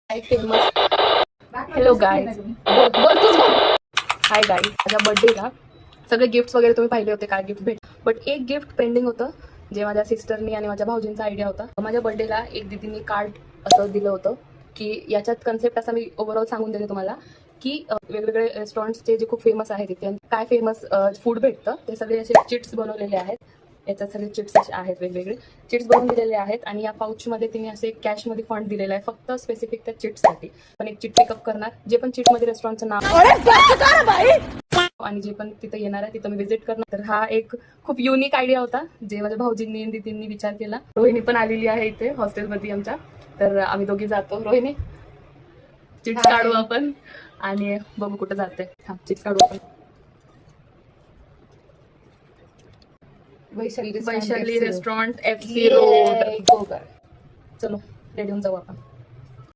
हाय famous. Hello guys. Hi guys. माझ्या बर्थडेला सगळे गिफ्ट्स वगैरे तुम्ही पाहिले होते काय गिफ्ट भेट, बट एक गिफ्ट पेंडिंग होतं जे माझ्या सिस्टरनी आणि माझ्या भाऊजींचा आयडिया होता. माझ्या बर्थडेला एक दीदींनी कार्ड असं दिलं होतं की याच्यात कन्सेप्ट असा मी ओव्हरऑल सांगून देते तुम्हाला की वेगवेगळे रेस्टॉरंट्सचे जे खूप फेमस आहेत तिथे काय फेमस फूड भेटतं ते सगळे असे चिट्स बनवलेले आहेत. याच्यात सगळे चिट्स असे आहेत, वेगवेगळे चिट्स बनवून दिलेले आहेत आणि या पाऊचमध्ये तिने असे कॅशमध्ये फंड दिलेला आहे फक्त स्पेसिफिक त्या चिट्ससाठी. पण एक चिट पिकअप करणार, जे पण चिटमध्ये रेस्टॉरंटचं नाव आणि जे पण तिथं येणार आहे तिथं मी व्हिजिट करणार. तर हा एक खूप युनिक आयडिया होता जे माझ्या भाऊजींनी आणि दीदींनी विचार केला. रोहिणी पण आलेली आहे इथे हॉस्टेलमध्ये आमच्या, तर आम्ही दोघी जातो. रोहिणी, चिट्स काढू आपण आणि बघू कुठं जाते. हा, चिट्स काढू आपण. Vaishali restaurant FC road. चलो रेडी होऊन जाऊ आपण.